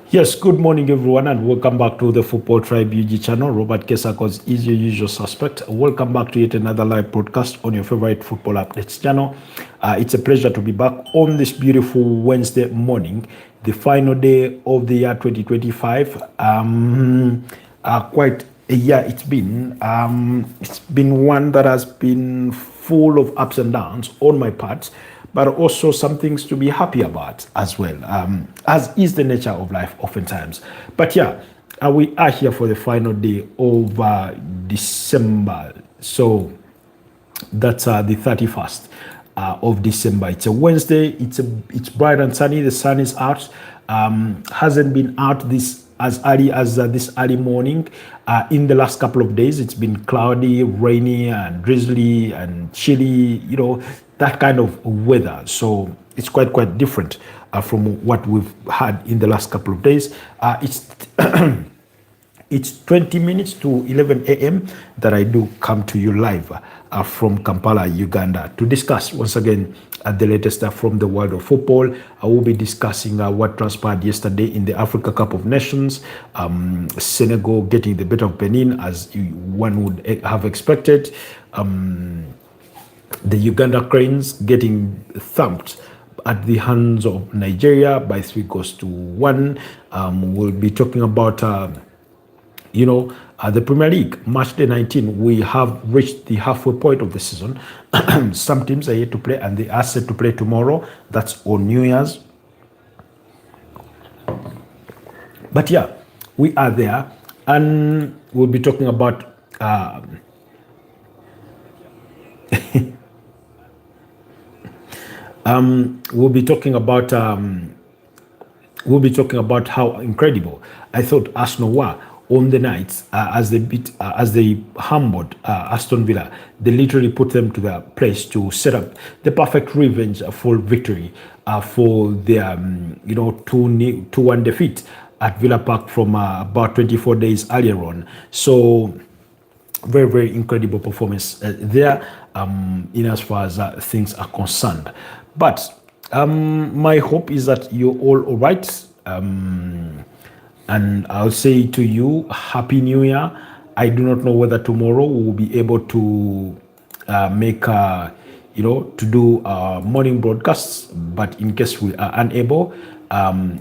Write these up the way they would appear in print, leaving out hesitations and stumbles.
Yes, good morning, everyone, and welcome back to the Football Tribe UG channel. Robert Kesakos is your usual suspect. Welcome back to yet another live broadcast on your favorite football updates channel. It's a pleasure to be back on this beautiful Wednesday morning, the final day of the year 2025. Quite a year it's been. It's been one that has been full of ups and downs on my part, but also some things to be happy about as well, as is the nature of life oftentimes. But yeah, we are here for the final day of December. So that's the 31st of December. It's a Wednesday. It's bright and sunny. The sun is out. Hasn't been out this as early as this early morning. In the last couple of days, it's been cloudy, rainy, and drizzly and chilly. That kind of weather. So it's quite different from what we've had in the last couple of days. It's It's 20 minutes to 11 a.m. that I do come to you live from Kampala, Uganda, to discuss once again the latest from the world of football. I will be discussing what transpired yesterday in the Africa Cup of Nations. Senegal getting the better of Benin, as one would have expected. The Uganda Cranes getting thumped at the hands of Nigeria by 3-1. We'll be talking about the Premier League, match day 19, we have reached the halfway point of the season. Some teams are yet to play, and they are set to play tomorrow. That's on New Year's. But yeah, we are there, and we'll be talking about we'll be talking about how incredible I thought Arsenal were on the night as they humbled Aston Villa. They literally put them to their place to set up the perfect revengeful victory for their 2-1 defeat at Villa Park from about 24 days earlier on. So very incredible performance there in as far as things are concerned. But my hope is that you're all right. And I'll say to you, Happy New Year. I do not know whether tomorrow we'll be able to do morning broadcasts. But in case we are unable,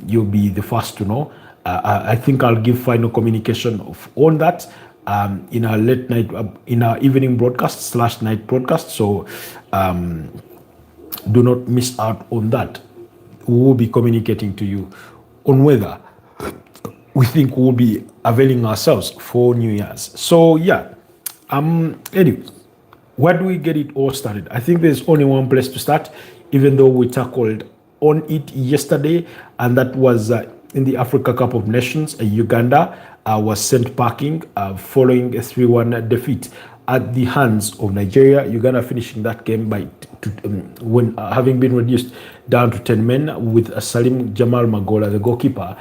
you'll be the first to know. I think I'll give final communication on that in our late night, in our evening broadcast / night broadcast. So do not miss out on that. We will be communicating to you on whether we think we'll be availing ourselves for New Year's. So yeah, anyway, where do we get it all started? I think there's only one place to start, even though we tackled on it yesterday, and that was in the Africa Cup of Nations. Uganda was sent packing following a 3-1 defeat at the hands of Nigeria. Uganda finishing that game by having been reduced down to 10 men, with Salim Jamal Magola, the goalkeeper,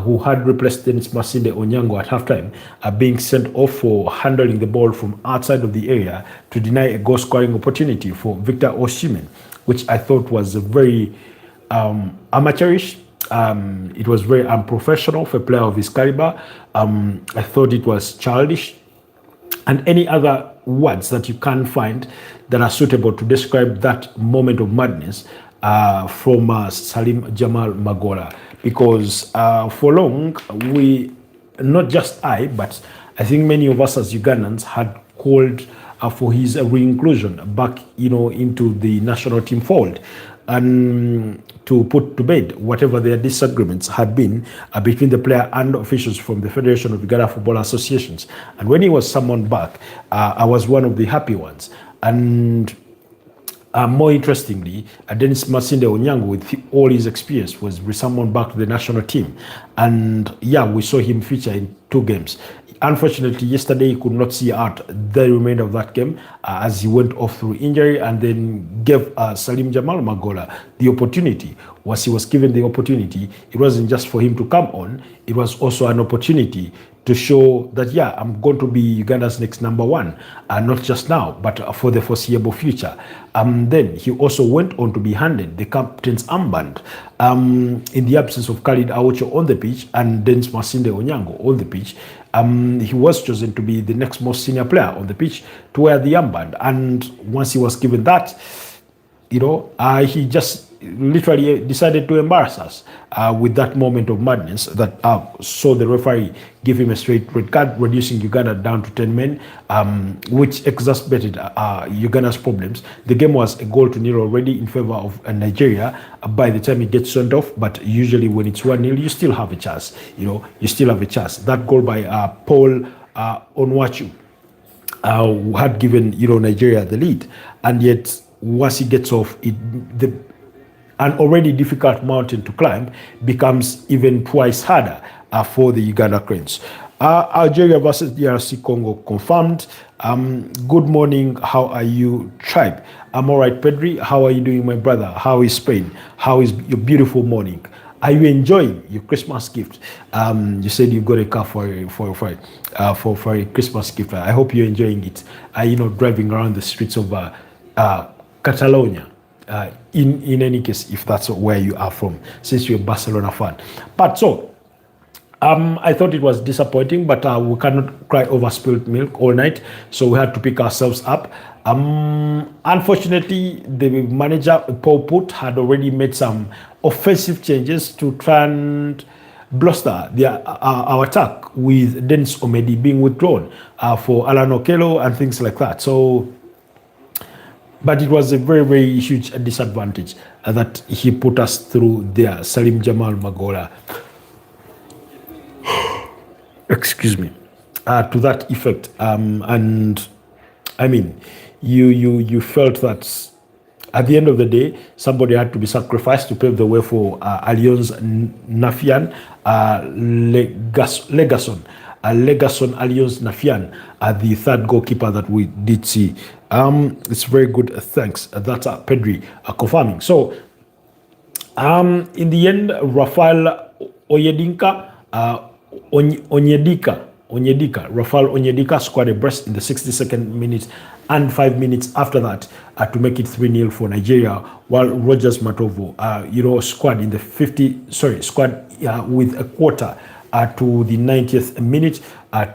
who had replaced Dennis Masinde Onyango at halftime, being sent off for handling the ball from outside of the area to deny a goal-scoring opportunity for Victor Osimhen, which I thought was very amateurish. It was very unprofessional for a player of his caliber. I thought it was childish, and any other words that you can find that are suitable to describe that moment of madness from Salim Jamal Magola. Because for long, not just I, but I think many of us as Ugandans had called for his re-inclusion back, into the national team fold, and to put to bed whatever their disagreements had been between the player and officials from the Federation of Uganda Football Associations. And when he was summoned back, I was one of the happy ones. And more interestingly, Dennis Masinde Onyango, with all his experience, was resummoned back to the national team. And yeah, we saw him feature in 2 games. Unfortunately, yesterday he could not see out the remainder of that game as he went off through injury, and then gave Salim Jamal Magola the opportunity once he was given the opportunity, it wasn't just for him to come on, it was also an opportunity to show that, yeah, I'm going to be Uganda's next number one, not just now, but for the foreseeable future. Then he also went on to be handed the captain's armband in the absence of Khalid Aocho on the pitch and Dennis Masinde Onyango on the pitch. He was chosen to be the next most senior player on the pitch to wear the armband. And once he was given that, he just literally decided to embarrass us with that moment of madness that saw the referee give him a straight red card, reducing Uganda down to 10 men, which exacerbated Uganda's problems. The game was a 0-0 already in favor of Nigeria by the time it gets sent off, but usually when it's 1-0, you still have a chance. You still have a chance. That goal by Paul Onwachu had given Nigeria the lead, and yet once he gets off, an already difficult mountain to climb becomes even twice harder for the Uganda Cranes. Algeria versus DRC Congo confirmed. Good morning. How are you, tribe? I'm all right, Pedri. How are you doing, my brother? How is Spain? How is your beautiful morning? Are you enjoying your Christmas gift? You said you got a car for a Christmas gift. I hope you're enjoying it. Driving around the streets of Catalonia. In any case, if that's where you are from, since you're a Barcelona fan. But so, I thought it was disappointing, but we cannot cry over spilled milk all night, so we had to pick ourselves up. Unfortunately, the manager, Paul Put, had already made some offensive changes to try and bluster our attack, with Dennis Omedi being withdrawn for Alan Okello and things like that. So, but it was a very, very huge disadvantage that he put us through there. Salim Jamal Magola, excuse me, to that effect. And I mean, you felt that at the end of the day, somebody had to be sacrificed to pave the way for Alliance Nafian, Legason Alliance Nafian, the third goalkeeper that we did see. It's very good. Thanks. That's Pedri confirming. So, in the end, Rafael Rafael Onyedika scored a brace in the 62nd minute and 5 minutes after that to make it 3-0 for Nigeria, while Rogers Matovo, scored in the scored with a quarter to the 90th minute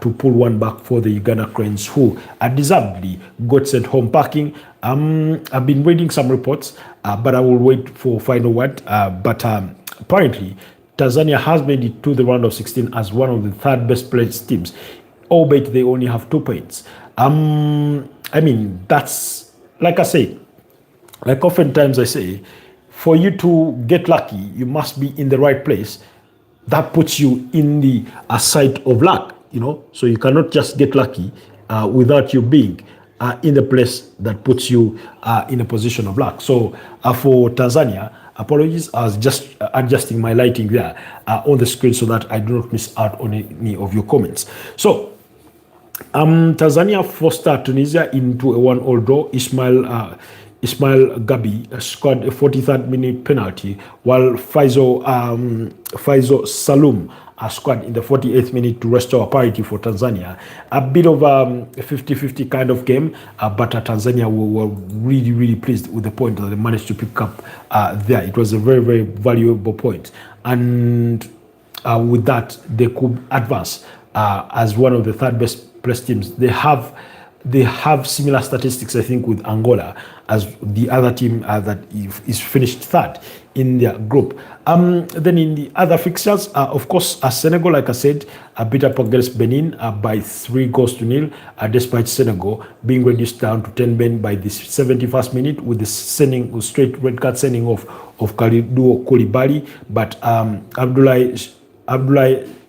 to pull one back for the Uganda Cranes, who deservedly got sent home packing. I've been reading some reports, but I will wait for final word. But apparently, Tanzania has made it to the round of 16 as one of the third best placed teams, albeit they only have 2 points. I mean, that's, like I say, like oftentimes I say, for you to get lucky, you must be in the right place. That puts you in the side of luck, so you cannot just get lucky without you being in the place that puts you in a position of luck. So for Tanzania, apologies, I was just adjusting my lighting there on the screen so that I do not miss out on any of your comments. So Tanzania forced Tunisia into a 1-1 draw. Ismail Gabi scored a 43rd minute penalty, while Faizo Salum scored in the 48th minute to restore parity for Tanzania. A bit of a 50-50 kind of game, but Tanzania were really, really pleased with the point that they managed to pick up there. It was a very, very valuable point. And with that, they could advance as one of the third best placed teams. They have similar statistics, I think, with Angola as the other team that is finished third in their group. Then in the other fixtures, of course, Senegal, like I said, beat up against Benin by 3-0, despite Senegal being reduced down to 10 men by the 71st minute with the straight red card sending off of Kalidou Koulibaly. But Abdoulaye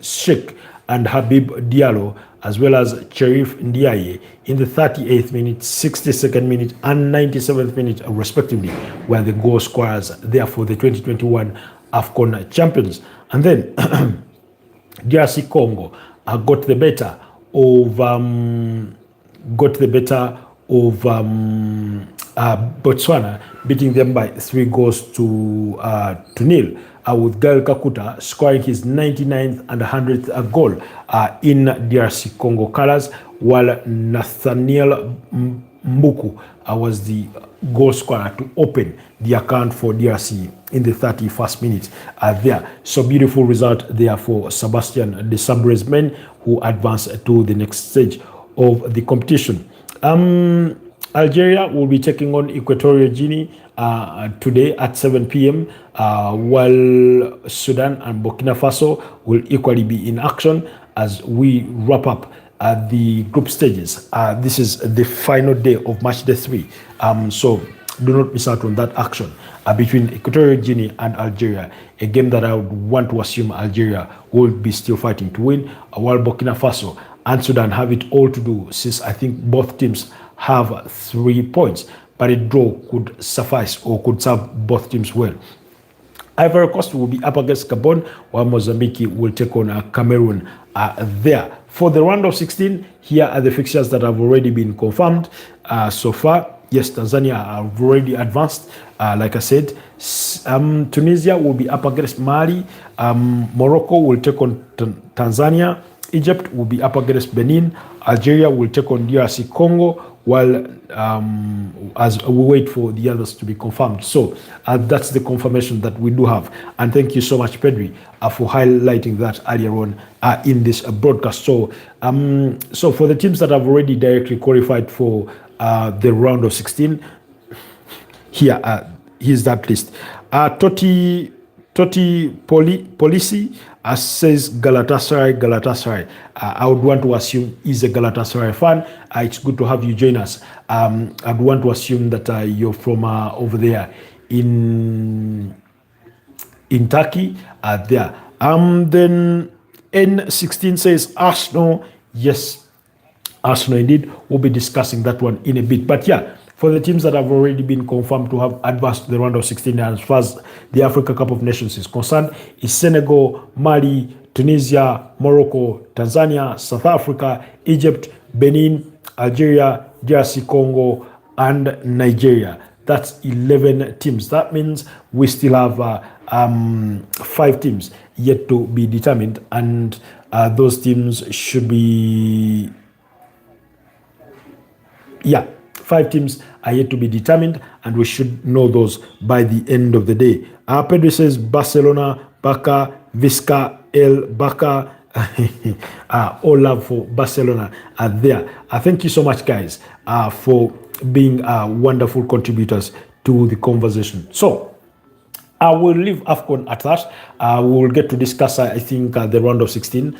Sheikh and Habib Diallo, as well as Cherif Ndiaye, in the 38th minute, 62nd minute, and 97th minute, respectively, were the goal scorers there for the 2021 AFCON champions. And then DRC Congo got the better of Botswana, beating them by 3 goals to nil. With Gael Kakuta scoring his 99th and 100th goal in DRC Congo colors, while Nathaniel Mbuku was the goal scorer to open the account for DRC in the 31st minute there. So beautiful result there for Sebastian de Sabre's men, who advanced to the next stage of the competition. Algeria will be taking on Equatorial Guinea today at 7 p.m. While Sudan and Burkina Faso will equally be in action as we wrap up the group stages. This is the final day of match day 3. So do not miss out on that action between Equatorial Guinea and Algeria, a game that I would want to assume Algeria will be still fighting to win, while Burkina Faso and Sudan have it all to do, since I think both teams have 3 points, but a draw could suffice or could serve both teams well. Ivory Coast will be up against Gabon, while Mozambique will take on Cameroon there. For the round of 16, here are the fixtures that have already been confirmed so far. Yes, Tanzania have already advanced. Like I said, Tunisia will be up against Mali. Morocco will take on Tanzania. Egypt will be up against Benin. Algeria will take on DRC Congo, while as we wait for the others to be confirmed. So that's the confirmation that we do have. And thank you so much, Pedri, for highlighting that earlier on in this broadcast. So, so for the teams that have already directly qualified for the round of 16, here's that list. Totti Policy says Galatasaray. I would want to assume he's a Galatasaray fan. It's good to have you join us. I'd want to assume that you're from over there in Turkey. There. Then N16 says Arsenal. Yes, Arsenal indeed. We'll be discussing that one in a bit. But yeah, for the teams that have already been confirmed to have advanced to the round of 16 as far as the Africa Cup of Nations is concerned, is Senegal, Mali, Tunisia, Morocco, Tanzania, South Africa, Egypt, Benin, Algeria, DRC Congo, and Nigeria. That's 11 teams. That means we still have 5 teams yet to be determined, and those teams should be... 5 teams are yet to be determined, and we should know those by the end of the day. Pedro says Barcelona, Barca, Visca, El Barca. All love for Barcelona there. Thank you so much, guys, for being wonderful contributors to the conversation. So I will leave AFCON at that. We will get to discuss, I think, the round of 16,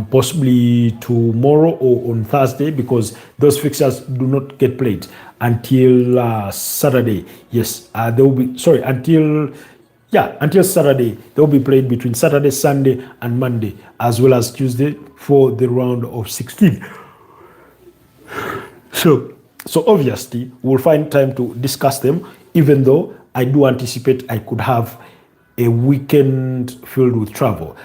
possibly tomorrow or on Thursday, because those fixtures do not get played until Saturday. Yes, they will be, sorry, until Saturday. They will be played between Saturday, Sunday, and Monday, as well as Tuesday for the round of 16. So obviously, we'll find time to discuss them, even though I do anticipate I could have a weekend filled with travel.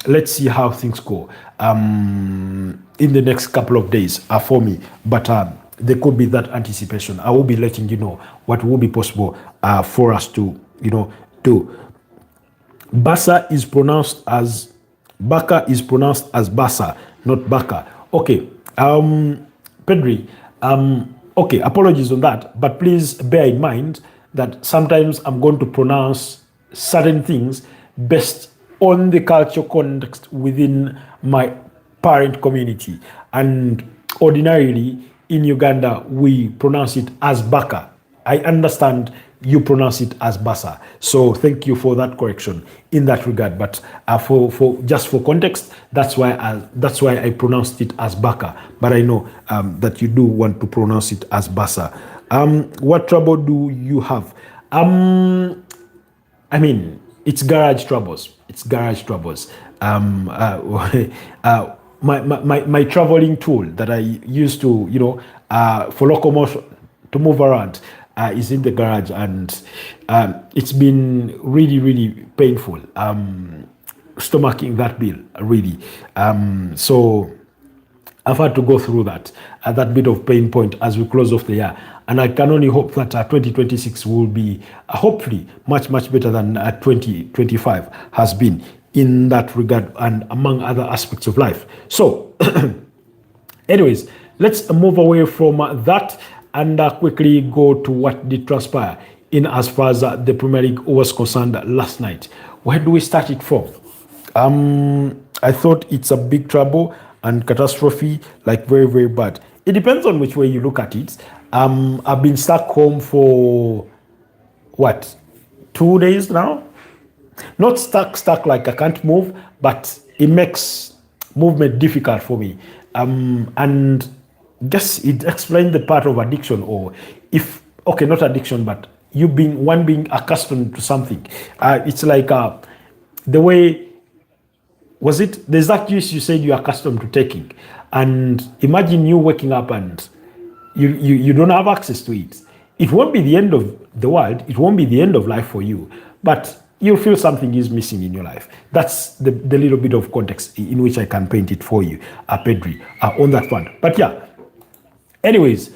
Let's see how things go in the next couple of days for me. But there could be that anticipation. I will be letting you know what will be possible for us to, do. Basa is pronounced as Baka is pronounced as Basa, not Baka. Okay, Pedri. Okay, apologies on that, but please bear in mind that sometimes I'm going to pronounce certain things based on the cultural context within my parent community. And ordinarily in Uganda, we pronounce it as Baka. I understand you pronounce it as Basa. So thank you for that correction in that regard. But for just for context, that's why I pronounced it as Baka. But I know that you do want to pronounce it as Basa. What trouble do you have? I mean, it's garage troubles. It's garage troubles. My traveling tool that I used to, for locomotion to move around is in the garage, and it's been really, really painful. Stomaching that bill, really. So I've had to go through that bit of pain point as we close off the year. And I can only hope that 2026 will be hopefully much, much better than 2025 has been in that regard and among other aspects of life. So, anyways, let's move away from that and quickly go to what did transpire in as far as the Premier League was concerned last night. Where do we start it from? I thought it's a big trouble and catastrophe, like very, very bad. It depends on which way you look at it. I've been stuck home for, 2 days now? Not stuck like I can't move, but it makes movement difficult for me. And guess it explains the part of addiction, or not addiction, but being accustomed to something. It's like the way, there's that juice you said you're accustomed to taking. And imagine you waking up and you don't have access to it. It won't be the end of the world. It won't be the end of life for you. But you'll feel something is missing in your life. That's the little bit of context in which I can paint it for you, Pedri, on that front. But yeah, anyways,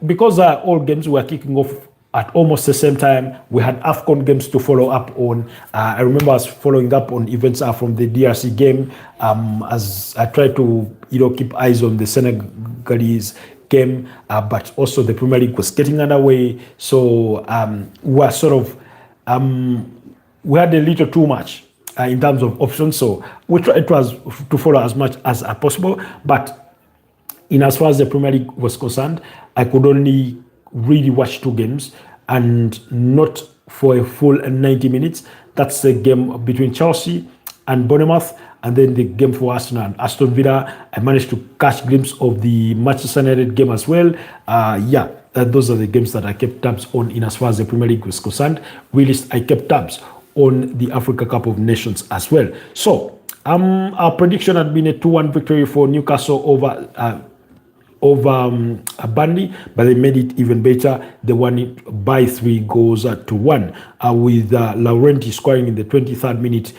because all games were kicking off at almost the same time, we had AFCON games to follow up on. I remember us following up on events from the DRC game as I tried to keep eyes on the Senegalese game, but also the Premier League was getting underway. So we were we had a little too much in terms of options. So we tried to follow as much as possible. But in as far as the Premier League was concerned, I could only really watch 2 games and not for a full 90 minutes. That's the game between Chelsea and Bournemouth, and then the game for Arsenal and Aston Villa. I managed to catch a glimpse of the Manchester United game as well. Those are the games that I kept tabs on in as far as the Premier League was concerned. Really, I kept tabs on the Africa Cup of Nations as well. So our prediction had been a 2-1 victory for Newcastle over Burnley, but they made it even better. They won it by 3 goals to 1, with Laurenti scoring in the 23rd minute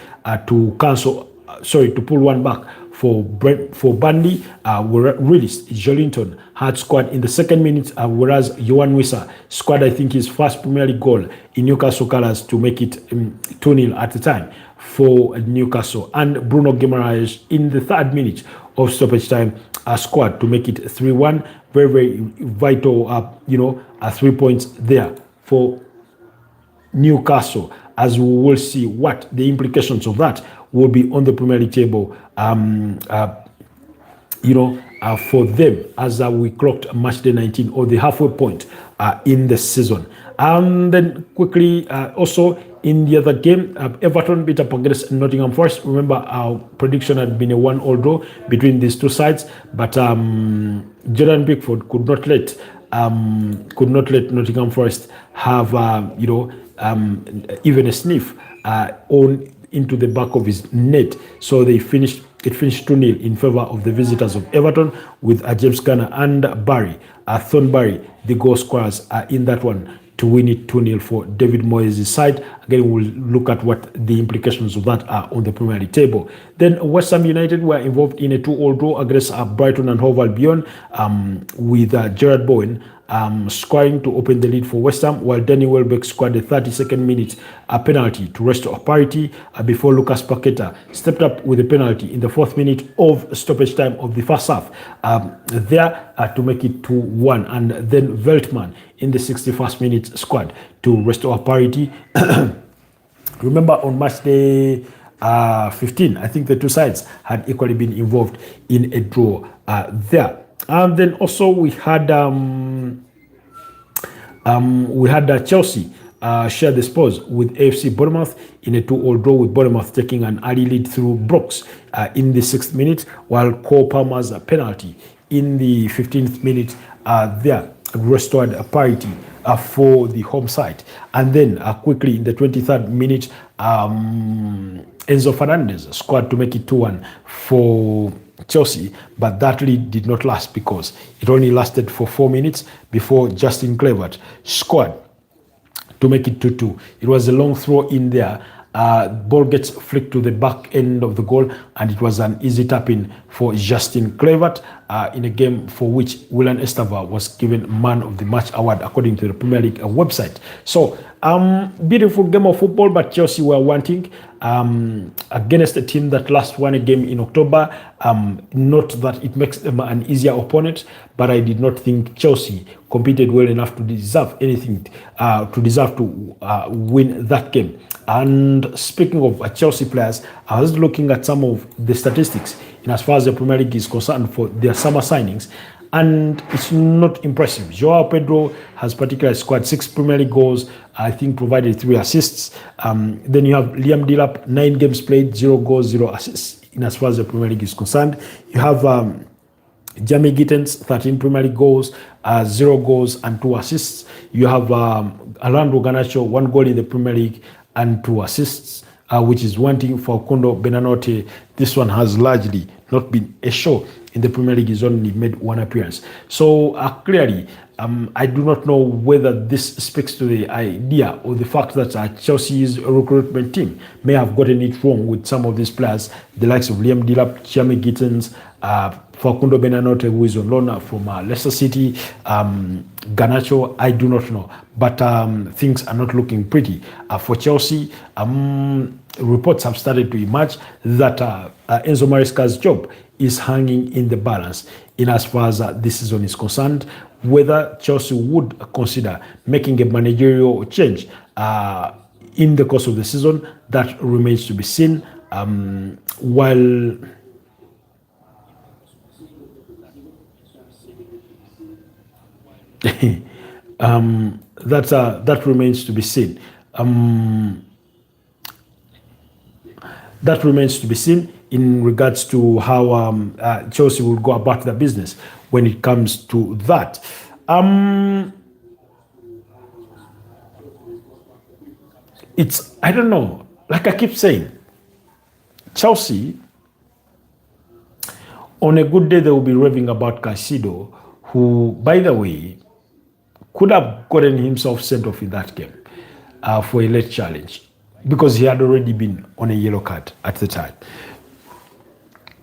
to pull one back for Burnley. Released Jolinton had scored in the 2nd minute, whereas Yohan Wissa scored, I think, his first Premier League goal in Newcastle colours to make it 2-0 at the time for Newcastle. And Bruno Guimaraes in the 3rd minute of stoppage time scored to make it 3-1. Very, very vital, 3 points there for Newcastle, as we will see what the implications of that will be on the Premier League table, for them as we clocked match day 19, or the halfway point in the season. And then quickly, also in the other game, Everton beat up against Nottingham Forest. Remember, our prediction had been a 1-1 draw between these two sides, but Jordan Pickford could not let Nottingham Forest have even a sniff on into the back of his net. So it finished 2-0 in favor of the visitors of Everton, with James Garner and Thornberry, the goal scorers in that one, to win it 2-0 for David Moyes' side. Again, we'll look at what the implications of that are on the Premier League table. Then West Ham United were involved in a 2-2 draw against Brighton and Hove Albion, with Gerard Bowen scoring to open the lead for West Ham, while Danny Welbeck scored a 32nd minute penalty to restore parity before Lucas Paqueta stepped up with a penalty in the 4th minute of stoppage time of the first half to make it 2-1, and then Veltman in the 61st minute scored to restore parity. Remember, on match day 15, I think the two sides had equally been involved in a draw there. And then also we had Chelsea share the spoils with AFC Bournemouth in a 2-2 draw, with Bournemouth taking an early lead through Brooks in the 6th minute, while Cole Palmer's penalty in the 15th minute restored a parity for the home side. And then quickly in the 23rd minute, Enzo Fernandez scored to make it 2-1 for Chelsea, but that lead did not last because it only lasted for 4 minutes before Justin Kluivert scored to make it 2-2. It was a long throw in there, Ball gets flicked to the back end of the goal, and it was an easy tap-in for Justin Kluivert in a game for which Willian Esteva was given Man of the Match award, according to the Premier League website. So, beautiful game of football, but Chelsea were wanting against a team that last won a game in October. Not that it makes them an easier opponent, but I did not think Chelsea competed well enough to deserve anything, to win that game. And speaking of Chelsea players, I was looking at some of the statistics in as far as the Premier League is concerned for their summer signings, and it's not impressive. Joao Pedro has particularly scored 6 Premier League goals, I think provided 3 assists. Then you have Liam Delap, 9 games played, 0 goals, 0 assists in as far as the Premier League is concerned. You have Jamie Gittens, 13 Premier League goals, 0 goals and 2 assists. You have Alejandro Garnacho, 1 goal in the Premier League and 2 assists, which is wanting for Facundo Benanote. This one has largely not been a show in the Premier League. He's only made 1 appearance. So clearly, I do not know whether this speaks to the idea or the fact that Chelsea's recruitment team may have gotten it wrong with some of these players, the likes of Liam Delap, Jamie Gittens, Facundo Benanote, who is on loan from Leicester City, Garnacho. I do not know, but things are not looking pretty for Chelsea. Reports have started to emerge that Enzo Maresca's job is hanging in the balance in as far as this season is concerned. Whether Chelsea would consider making a managerial change in the course of the season, that remains to be seen. While that remains to be seen. That remains to be seen in regards to how Chelsea will go about their business when it comes to that. It's, I don't know, like I keep saying, Chelsea, on a good day, they will be raving about Caicedo, who, by the way, could have gotten himself sent off in that game for a late challenge because he had already been on a yellow card at the time.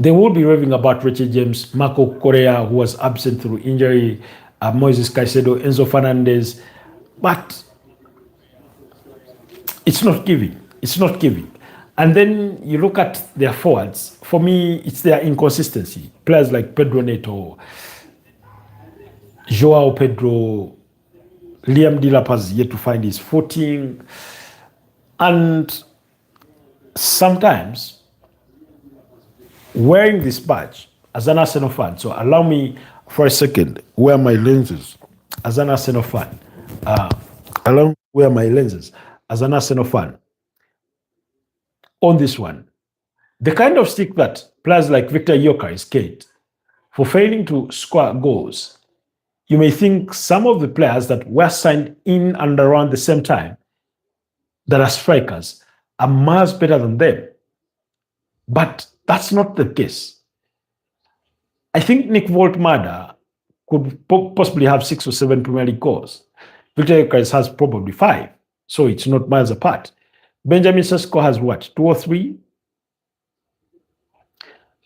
They will be raving about Richard James, Marco Correa, who was absent through injury, Moises Caicedo, Enzo Fernandez, but it's not giving. It's not giving. And then you look at their forwards. For me, it's their inconsistency. Players like Pedro Neto, Joao Pedro, Liam Delap has yet to find his footing. And sometimes, wearing this badge as an Arsenal fan, so allow me for a second, wear my lenses as an Arsenal fan. Allow me wear my lenses as an Arsenal fan. On this one, the kind of stick that players like Victor Gyökeres get for failing to score goals, you may think some of the players that were signed in and around the same time that are strikers are miles better than them. But that's not the case. I think Nick Voltmada could possibly have 6 or 7 Premier League goals. Victor Gyökeres has probably 5, so it's not miles apart. Benjamin Sesko has what, 2 or 3?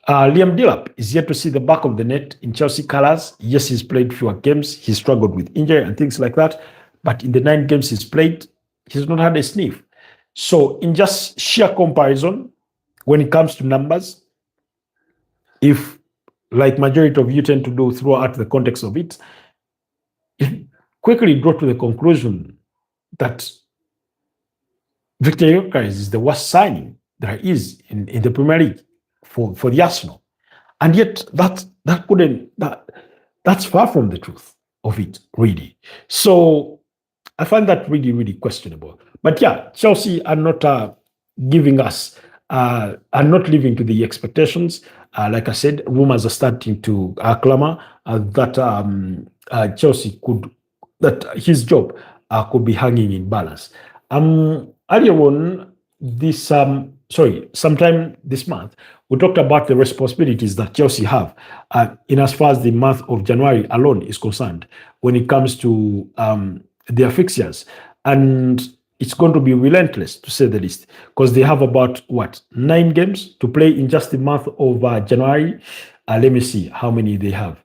Liam Delap is yet to see the back of the net in Chelsea colours. Yes, he's played fewer games. He struggled with injury and things like that. But in the 9 games he's played, he's not had a sniff. So in just sheer comparison, when it comes to numbers, if, like majority of you tend to do throughout the context of it, you quickly draw to the conclusion that Victor Gyökeres is the worst signing there is in the Premier League for the Arsenal. And yet that's far from the truth of it, really. So I find that really, really questionable. But yeah, Chelsea are not giving us, are not living to the expectations. Like I said, rumors are starting to clamor that Chelsea that his job could be hanging in balance. Earlier on, sometime this month, we talked about the responsibilities that Chelsea have in as far as the month of January alone is concerned when it comes to their fixtures. And it's going to be relentless, to say the least, because they have about, what, 9 games to play in just the month of January. Let me see how many they have.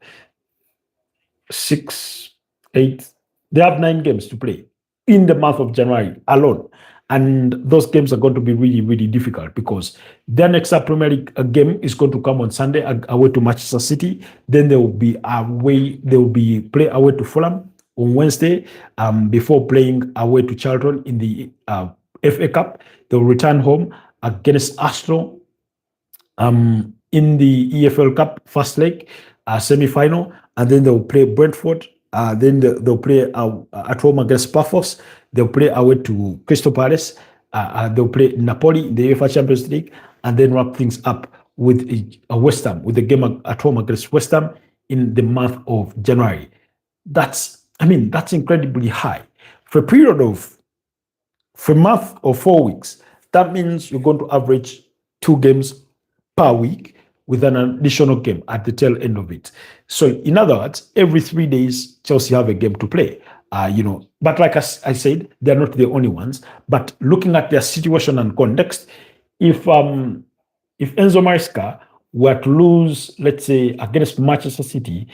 6, 8. They have 9 games to play in the month of January alone. And those games are going to be really, really difficult, because their next Premier League game is going to come on Sunday away to Manchester City. Then they will be play away to Fulham on Wednesday, before playing away to Charlton in the FA Cup. They will return home against Arsenal in the EFL Cup first leg, semi-final, and then they'll play Brentford. Then they'll play at home against Paphos. They'll play away to Crystal Palace. They'll play Napoli in the UEFA Champions League, and then wrap things up with West Ham, with the game at home against West Ham in the month of January. That's incredibly high. For a month or 4 weeks, that means you're going to average 2 games per week, with an additional game at the tail end of it. So, in other words, every 3 days, Chelsea have a game to play. But like I said, they're not the only ones. But looking at their situation and context, if Enzo Maresca were to lose, let's say, against Manchester City,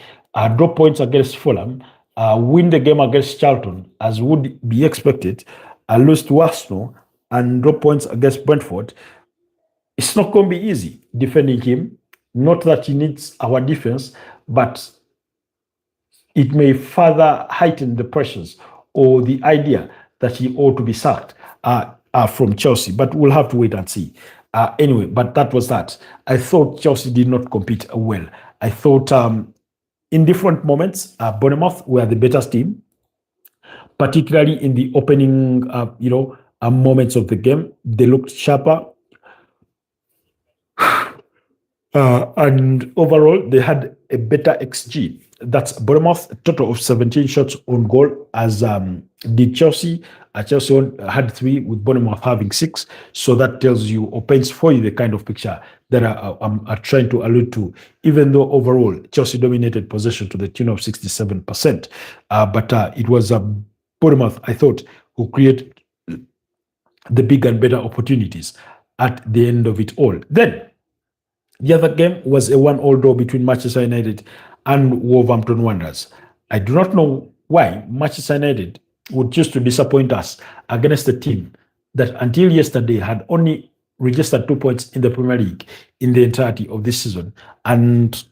drop points against Fulham, win the game against Charlton, as would be expected, lose to Arsenal, and drop points against Brentford, it's not going to be easy defending him. Not that he needs our defense, but it may further heighten the pressures or the idea that he ought to be sacked from Chelsea. But we'll have to wait and see. Anyway, but that was that. I thought Chelsea did not compete well. I thought in different moments, Bournemouth were the better team, particularly in the opening, moments of the game. They looked sharper. And overall, they had a better XG. That's Bournemouth, a total of 17 shots on goal, as did Chelsea. Chelsea had 3, with Bournemouth having 6. So that tells you, or paints for you, the kind of picture that I'm trying to allude to, even though overall Chelsea dominated possession to the tune of 67%. But it was Bournemouth, I thought, who created the big and better opportunities at the end of it all. Then, the other game was a 1-1 draw between Manchester United and Wolverhampton Wanderers. I do not know why Manchester United would choose to disappoint us against a team that until yesterday had only registered 2 points in the Premier League in the entirety of this season, and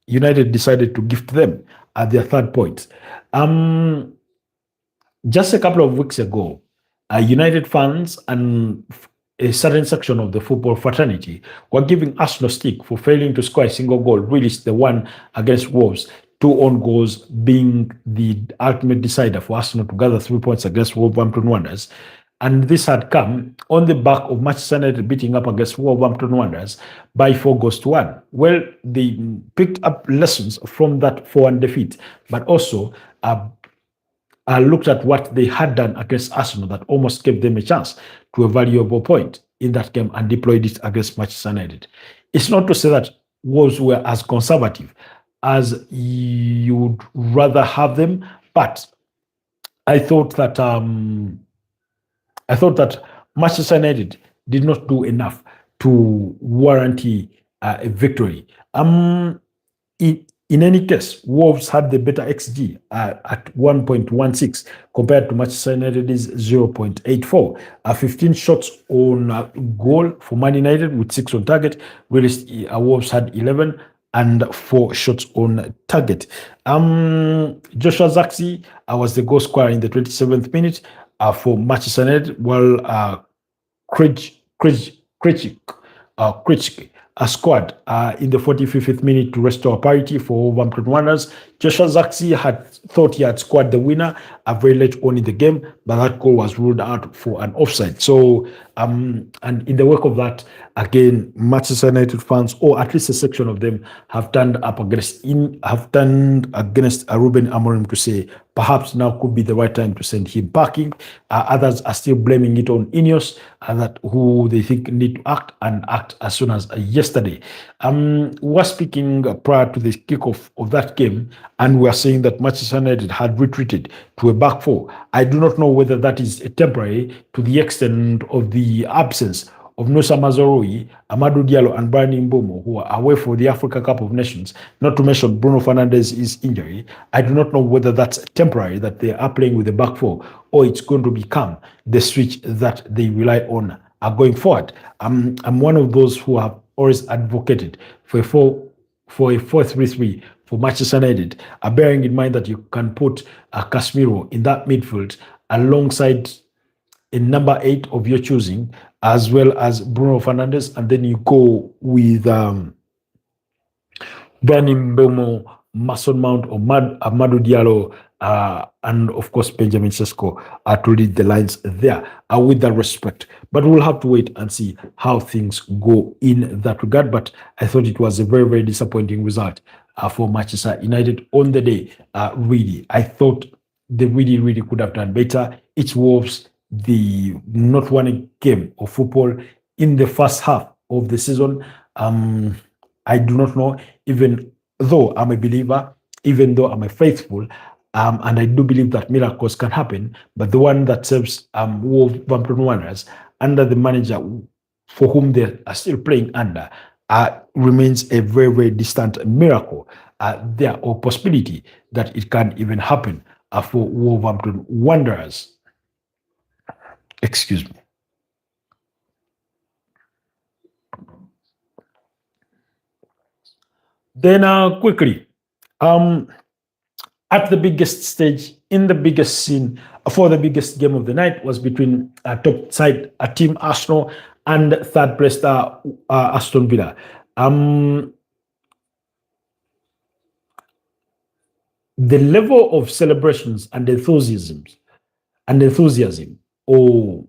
United decided to gift them at their 3rd point. Just a couple of weeks ago, United fans and a certain section of the football fraternity were giving Arsenal stick for failing to score a single goal, really the one against Wolves, 2 own goals being the ultimate decider for Arsenal to gather 3 points against Wolverhampton Wanderers. And this had come on the back of Manchester United beating up against Wolverhampton Wanderers by 4-1. Well, they picked up lessons from that 4-1 defeat, but also looked at what they had done against Arsenal that almost gave them a chance to a valuable point in that game, and deployed it against Manchester United. It's not to say that Wolves were as conservative as you would rather have them, but I thought that Manchester United did not do enough to warrant a victory. In any case, Wolves had the better XG at 1.16 compared to Manchester United's 0.84. 15 shots on goal for Man United with 6 on target, whereas Wolves had 11 and 4 shots on target. Joshua Zirkzee was the goal scorer in the 27th minute for Manchester United, while Krejcik scored in the 45th minute to restore parity for Wolverhampton Wanderers. Joshua Zirkzee had thought he had scored the winner very late on in the game, but that goal was ruled out for an offside. So, and in the wake of that, again, Manchester United fans, or at least a section of them, have turned against Ruben Amorim to say perhaps now could be the right time to send him packing. Others are still blaming it on Ineos. that who they think need to act and act as soon as yesterday. We're speaking prior to the kickoff of that game, and we're saying that Manchester United had retreated to a back four. I do not know whether that is temporary to the extent of the absence of Nusa Mazorui, Amadou Diallo, and Brian Mbomo, who are away for the Africa Cup of Nations, not to mention Bruno Fernandes's injury. I do not know whether that's temporary, that they are playing with the back four, or it's going to become the switch that they rely on going forward. I'm one of those who have always advocated for a 4-3-3 for Manchester United, bearing in mind that you can put Casemiro in that midfield alongside in number 8 of your choosing, as well as Bruno Fernandes, and then you go with Brani Mbomo, Mason Mount, or Amadou Diallo, and of course Benjamin Sesko to lead the lines there with that respect. But we'll have to wait and see how things go in that regard. But I thought it was a very, very disappointing result for Manchester United on the day. Really, I thought they really, really could have done better. It's Wolves. The not won a game of football in the first half of the season. I do not know, even though I'm a believer, even though I'm a faithful, and I do believe that miracles can happen, but the one that serves Wolverhampton Wanderers under the manager for whom they are still playing under remains a very, very distant miracle there, or possibility that it can even happen for Wolverhampton Wanderers. Excuse me. Then quickly, at the biggest stage, in the biggest scene, for the biggest game of the night was between top side team Arsenal and third place Aston Villa. The level of celebrations and enthusiasm or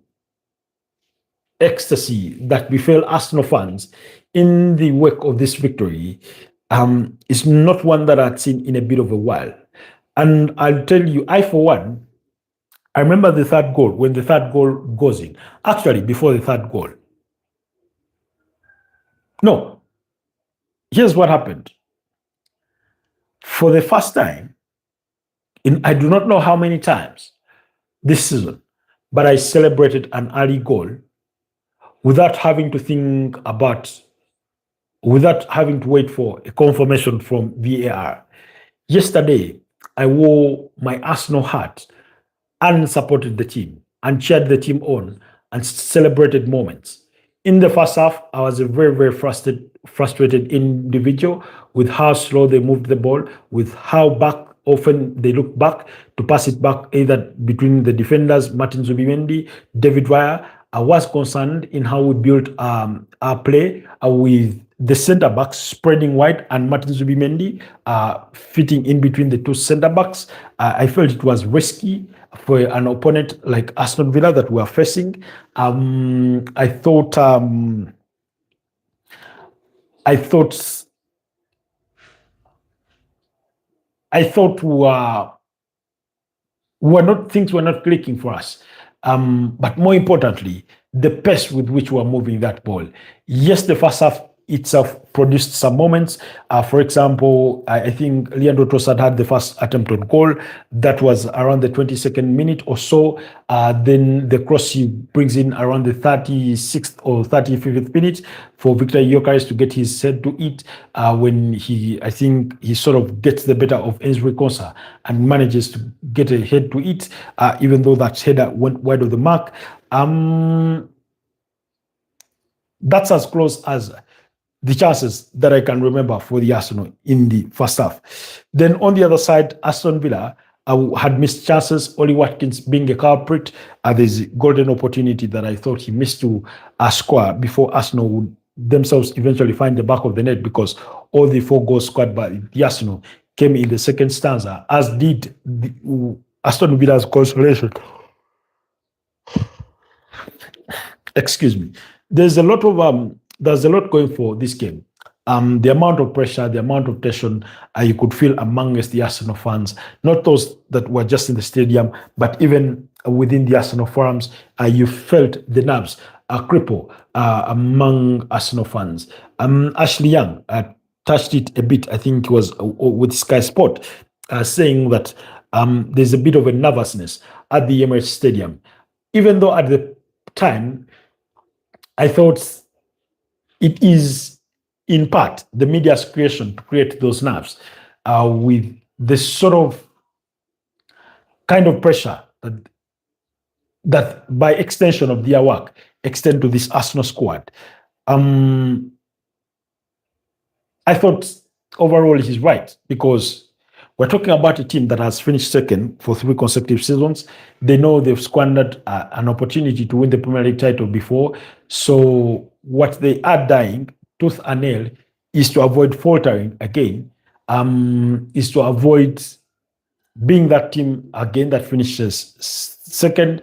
ecstasy that befell Arsenal fans in the wake of this victory is not one that I'd seen in a bit of a while. And I'll tell you, I for one, I remember the third goal, when the third goal goes in. Actually, before the third goal. No. Here's what happened. For the first time, I do not know how many times this season, but I celebrated an early goal without having to think about, without having to wait for a confirmation from VAR. Yesterday, I wore my Arsenal hat and supported the team and cheered the team on and celebrated moments. In the first half, I was a very, very frustrated individual with how slow they moved the ball, with how back often they look back to pass it back either between the defenders, Martin Zubimendi, David Raya. I was concerned in how we built our play with the centre backs spreading wide and Martin Zubimendi fitting in between the two centre backs. I felt it was risky for an opponent like Aston Villa that we are facing. I thought things were not clicking for us. But more importantly, the pace with which we are moving that ball. Yes, the first half itself produced some moments. For example, I think Leandro Trossard had the first attempt on goal. That was around the 22nd minute or so. Then the cross he brings in around the 36th or 35th minute for Victor Gyökeres to get his head to it when I think he sort of gets the better of Enzri Konsa and manages to get a head to it, even though that header went wide of the mark. That's as close as the chances that I can remember for the Arsenal in the first half. Then on the other side, Aston Villa had missed chances. Oli Watkins being a culprit. There's a golden opportunity that I thought he missed to score before Arsenal would themselves eventually find the back of the net, because all the 4 goals scored by the Arsenal came in the second stanza, as did Aston Villa's consolation. Excuse me. There's a lot going for this game. The amount of pressure, the amount of tension you could feel amongst the Arsenal fans, not those that were just in the stadium, but even within the Arsenal forums, you felt the nerves a cripple among Arsenal fans. Ashley Young touched it a bit, I think it was with Sky Sport, saying that there's a bit of a nervousness at the Emirates Stadium. Even though at the time, I thought it is in part the media's creation to create those nerves with this sort of kind of pressure that by extension of their work extend to this Arsenal squad. I thought overall it is right because we're talking about a team that has finished second for 3 consecutive seasons. They know they've squandered an opportunity to win the Premier League title before. So what they are dying, tooth and nail, is to avoid faltering again, is to avoid being that team again that finishes second.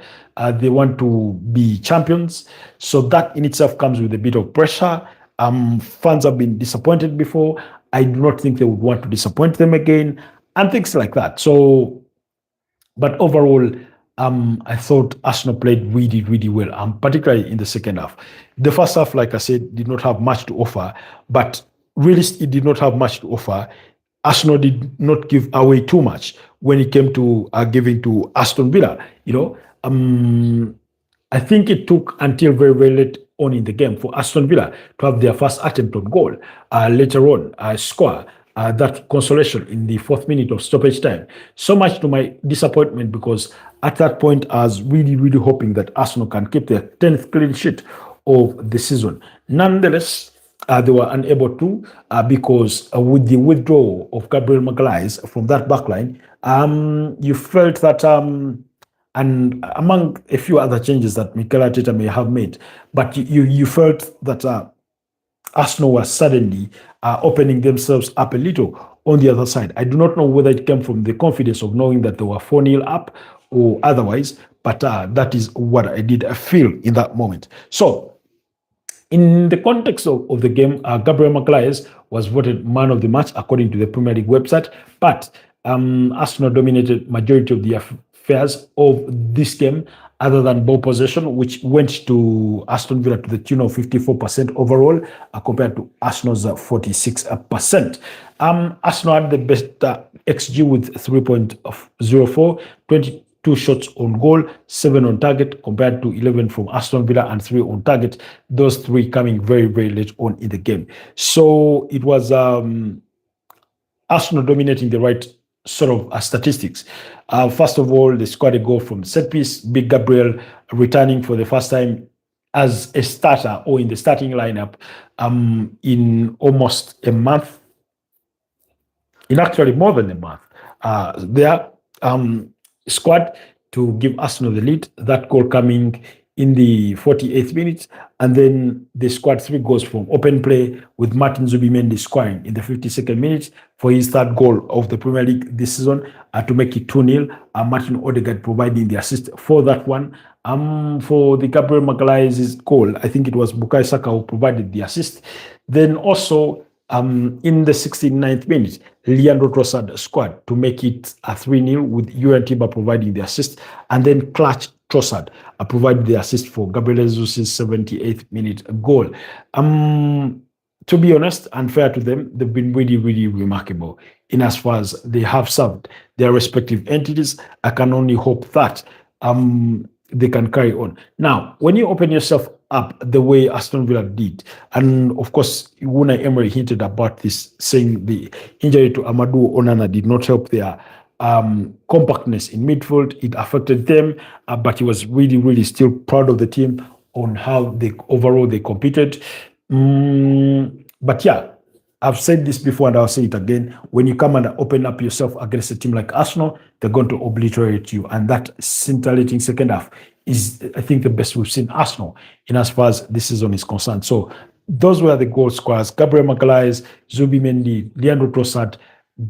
They want to be champions. So that in itself comes with a bit of pressure. Fans have been disappointed before. I do not think they would want to disappoint them again and things like that. So, but overall, I thought Arsenal played really, really well, particularly in the second half. The first half, like I said, did not have much to offer, but really it did not have much to offer. Arsenal did not give away too much when it came to giving to Aston Villa. I think it took until very, very late on in the game for Aston Villa to have their first attempt on goal. Later on, score that consolation in the 4th minute of stoppage time. So much to my disappointment because at that point, I was really, really hoping that Arsenal can keep their 10th clean sheet of the season. Nonetheless, they were unable to because with the withdrawal of Gabriel Magalhaes from that backline, you felt that, and among a few other changes that Mikel Arteta may have made, but you felt that Arsenal were suddenly opening themselves up a little on the other side. I do not know whether it came from the confidence of knowing that they were 4-0 up or otherwise, but that is what I did feel in that moment. So, in the context of the game, Gabriel Magalhaes was voted man of the match according to the Premier League website, but Arsenal dominated majority of the affairs of this game other than ball possession, which went to Aston Villa to the tune of 54% overall compared to Arsenal's 46%. Arsenal had the best XG with 3.04, 22 shots on goal, 7 on target compared to 11 from Aston Villa and 3 on target. Those 3 coming very, very late on in the game. So it was Arsenal dominating the right sort of statistics. First of all, they scored a goal from set piece. Big Gabriel returning for the first time as a starter or in the starting lineup in almost a month. In actually more than a month. Their squad to give Arsenal the lead. That goal coming in the 48th minute, and then they scored 3 goals from open play with Martin Zubimendi scoring in the 52nd minute for his 3rd goal of the Premier League this season to make it 2-0. Martin Odegaard providing the assist for that one. For the Gabriel Magalhaes' goal, I think it was Bukayo Saka who provided the assist. Then also in the 69th minute, Leandro Trossard scored to make it a 3-0 with Jurriën Timber providing the assist, and then Clutch Trossard provided the assist for Gabriel Jesus' 78th minute goal. To be honest and fair to them, they've been really, really remarkable in as far as they have served their respective entities. I can only hope that they can carry on. Now, when you open yourself up the way Aston Villa did, and of course, Unai Emery hinted about this, saying the injury to Amadou Onana did not help their compactness in midfield. It affected them, but he was really, really still proud of the team on how they overall they competed. But yeah, I've said this before and I'll say it again. When you come and open up yourself against a team like Arsenal, they're going to obliterate you. And that scintillating second half is, I think, the best we've seen Arsenal in as far as this season is concerned. So those were the goal scorers: Gabriel Magalhaes, Zubimendi, Leandro Trossard,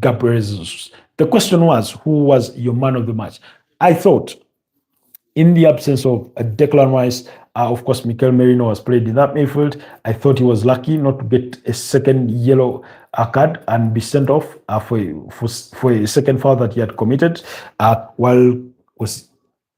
Gabriel Jesus. The question was, who was your man of the match? I thought, in the absence of Declan Rice, of course, Mikel Merino was played in that midfield. I thought he was lucky not to get a second yellow card and be sent off for a second foul that he had committed. While was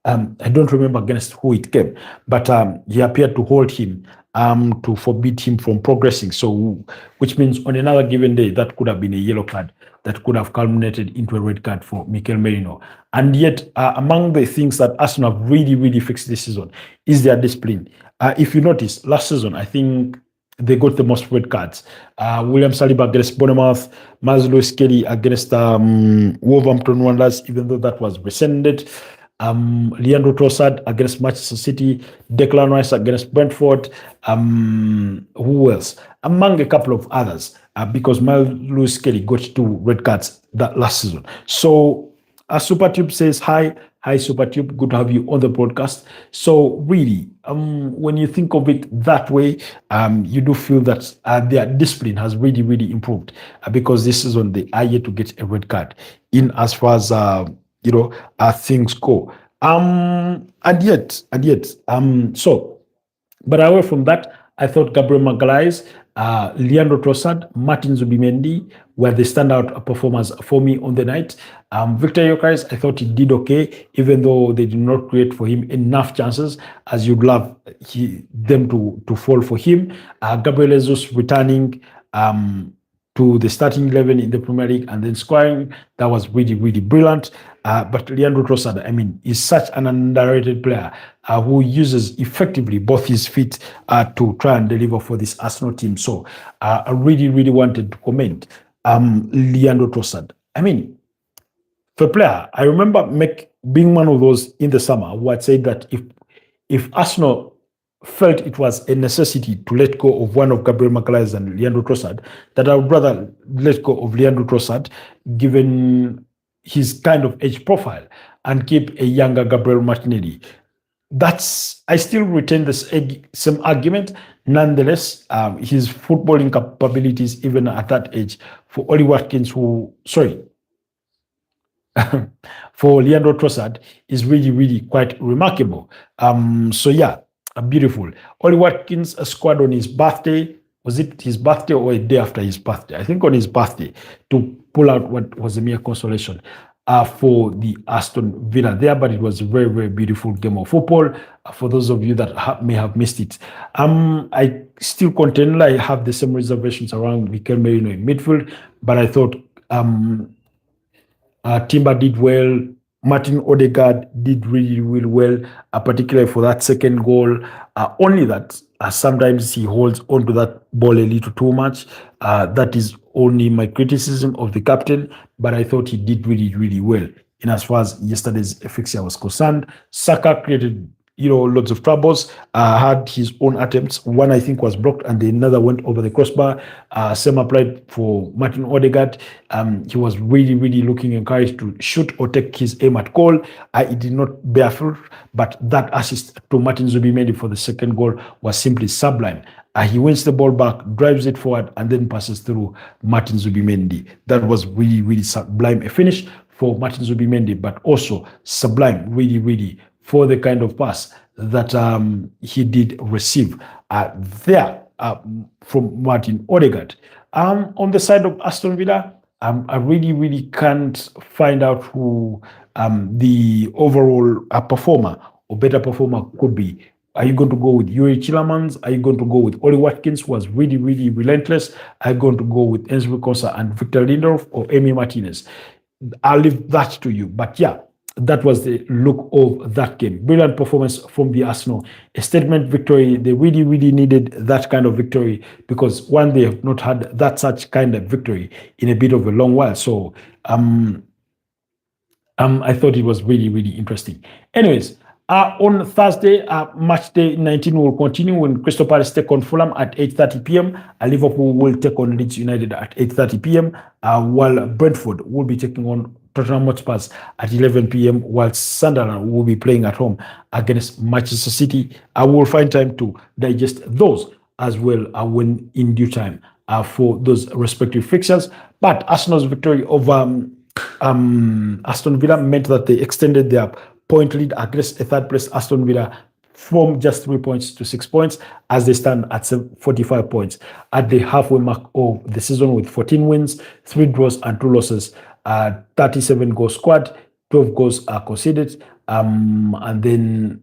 I don't remember against who it came, but he appeared to hold him to forbid him from progressing. So, which means on another given day, that could have been a yellow card that could have culminated into a red card for Mikel Merino. And yet, among the things that Arsenal have really, really fixed this season is their discipline. If you notice, last season, I think they got the most red cards. William Saliba against Bournemouth, Lewis Kelly against Wolverhampton Wanderers, even though that was rescinded. Leandro Trossard against Manchester City, Declan Rice against Brentford, who else? Among a couple of others, because Lewis Kelly got 2 red cards that last season. So Supertube says, hi Supertube, good to have you on the broadcast. So really, when you think of it that way, you do feel that their discipline has really, really improved because this season they are yet to get a red card in as far as things go. But away from that, I thought Gabriel Magalhaes, Leandro Trossard, Martin Zubimendi were the standout performers for me on the night. Victor Gyökeres, I thought he did okay, even though they did not create for him enough chances as you'd love them to fall for him. Gabriel Jesus returning to the starting 11 in the Premier League and then scoring, that was really, really brilliant. But Leandro Trossard, I mean, is such an underrated player who uses effectively both his feet to try and deliver for this Arsenal team. So I really, really wanted to comment Leandro Trossard. I mean, for a player, I remember being one of those in the summer who had said that if Arsenal felt it was a necessity to let go of one of Gabriel Magalhaes and Leandro Trossard, that I would rather let go of Leandro Trossard, given his kind of age profile, and keep a younger Gabriel Martinelli. I still retain the same argument. Nonetheless, his footballing capabilities, even at that age, for Oli Watkins, for Leandro Trossard, is really, really quite remarkable. Beautiful. Oli Watkins scored on his birthday. Was it his birthday or a day after his birthday? I think on his birthday, to pull out what was a mere consolation for the Aston Villa there. But it was a very, very beautiful game of football. For those of you that may have missed it, I still contend I have the same reservations around Mikel Merino in midfield, but I thought Timber did well. Martin Odegaard did really, really well, particularly for that second goal. Only that sometimes he holds onto that ball a little too much. That is only my criticism of the captain, but I thought he did really, really well in as far as yesterday's fixture was concerned. Saka created lots of troubles, had his own attempts. One, I think, was blocked and another went over the crossbar. Same applied for Martin Odegaard. He was really, really looking encouraged to shoot or take his aim at goal. It did not bear fruit, but that assist to Martin Zubimendi for the second goal was simply sublime. He wins the ball back, drives it forward, and then passes through Martin Zubimendi. That was really, really sublime a finish for Martin Zubimendi, but also sublime, really, really, for the kind of pass that he did receive there from Martin Odegaard. On the side of Aston Villa, I really, really can't find out who the overall performer or better performer could be. Are you going to go with Yuri Tillemans? Are you going to go with Oli Watkins, who was really, really relentless? Are you going to go with Enzo Konsa and Victor Lindelof or Emi Martinez? I'll leave that to you. But yeah, that was the look of that game. Brilliant performance from the Arsenal. A statement victory. They really, really needed that kind of victory because, one, they have not had such kind of victory in a bit of a long while. So I thought it was really, really interesting. Anyways, on Thursday, match day 19 will continue when Crystal Palace take on Fulham at 8:30 p.m. Liverpool will take on Leeds United at 8:30 p.m. While Brentford will be taking on Tottenham Hotspur at 11 p.m. while Sunderland will be playing at home against Manchester City. I will find time to digest those as well when in due time for those respective fixtures. But Arsenal's victory over Aston Villa meant that they extended their point lead against a third place Aston Villa from just 3 points to 6 points as they stand at 45 points at the halfway mark of the season with 14 wins, 3 draws and 2 losses. 37 goal squad, 12 goals are conceded, and then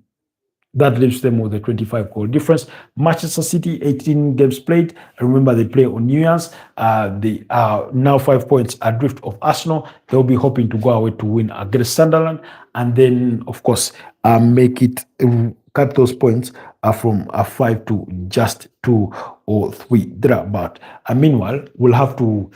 that leaves them with a 25 goal difference. Manchester City, 18 games played. Remember, they play on New Year's. They are now 5 points adrift of Arsenal. They'll be hoping to go away to win against Sunderland. And then, of course, make it cut those points from 5 to just 2 or 3 thereabout. Meanwhile, we'll have to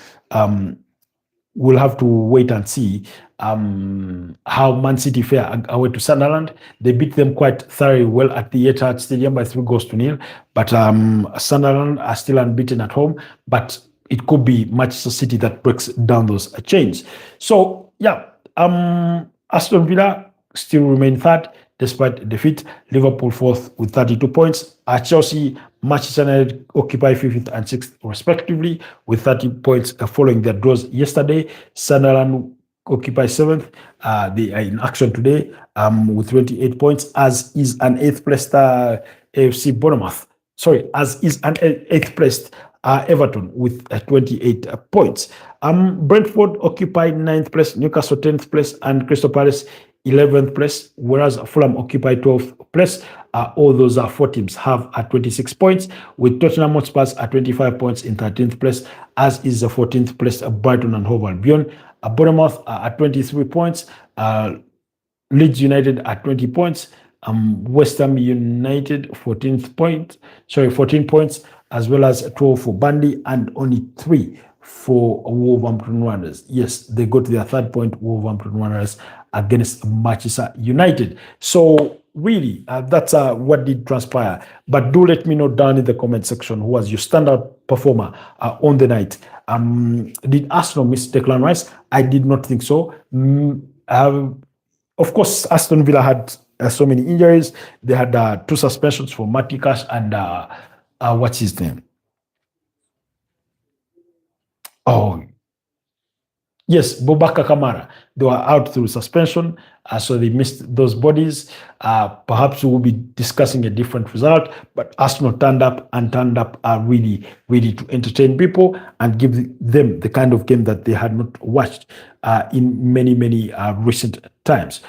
wait and see how Man City fare away to Sunderland. They beat them quite thoroughly well at the Etihad Stadium by 3 goals to 0. But Sunderland are still unbeaten at home. But it could be Manchester City that breaks down those chains. So, yeah, Aston Villa still remain third despite defeat. Liverpool fourth with 32 points. Chelsea, Manchester United occupy 5th and 6th respectively with 30 points following their draws yesterday. Sunderland occupy 7th. They are in action today with 28 points, as is an 8th placed AFC Bournemouth. As is an 8th placed Everton with 28 points. Brentford occupy 9th place, Newcastle 10th place, and Crystal Palace 11th place, whereas Fulham occupy 12th place. All those 4 teams have 26 points, with Tottenham Hotspurs at 25 points in 13th place, as is the 14th place Brighton and Hove Albion. Bournemouth at 23 points, Leeds United at 20 points, West Ham United 14 points, as well as 12 for Burnley and only 3 for Wolverhampton Wanderers. Yes, they got their 3rd point, Wolverhampton Wanderers, against Manchester United. So really, that's what did transpire. But do let me know down in the comment section who was your standout performer on the night. Did Arsenal miss Declan Rice? I did not think so. Of course, Aston Villa had so many injuries. They had 2 suspensions for Matty Cash and what's his name? Oh, yes, Boubacar Kamara. They were out through suspension, so they missed those bodies. Perhaps we will be discussing a different result, but Arsenal turned up really, really to entertain people and give them the kind of game that they had not watched in many, many recent times.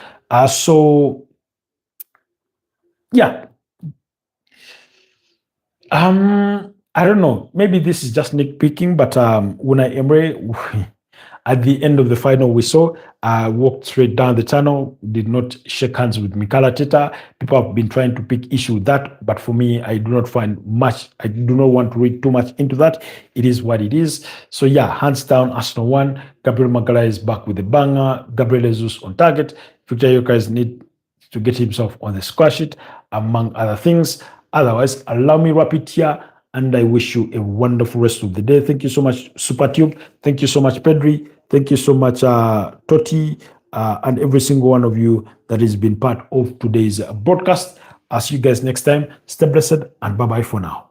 So, yeah. I don't know. Maybe this is just nitpicking, but Unai Emery, at the end of the final, we saw walked straight down the tunnel, did not shake hands with Mikel Arteta. People have been trying to pick issue with that, but for me, I do not find much. I do not want to read too much into that. It is what it is. So yeah, hands down, Arsenal won. Gabriel Magalhaes is back with a banger. Gabriel Jesus on target. Victor Gyökeres need to get himself on the score sheet, among other things. Otherwise, allow me wrap it here, and I wish you a wonderful rest of the day. Thank you so much, SuperTube. Thank you so much, Pedri. Thank you so much, Totti, and every single one of you that has been part of today's broadcast. I'll see you guys next time. Stay blessed, and bye-bye for now.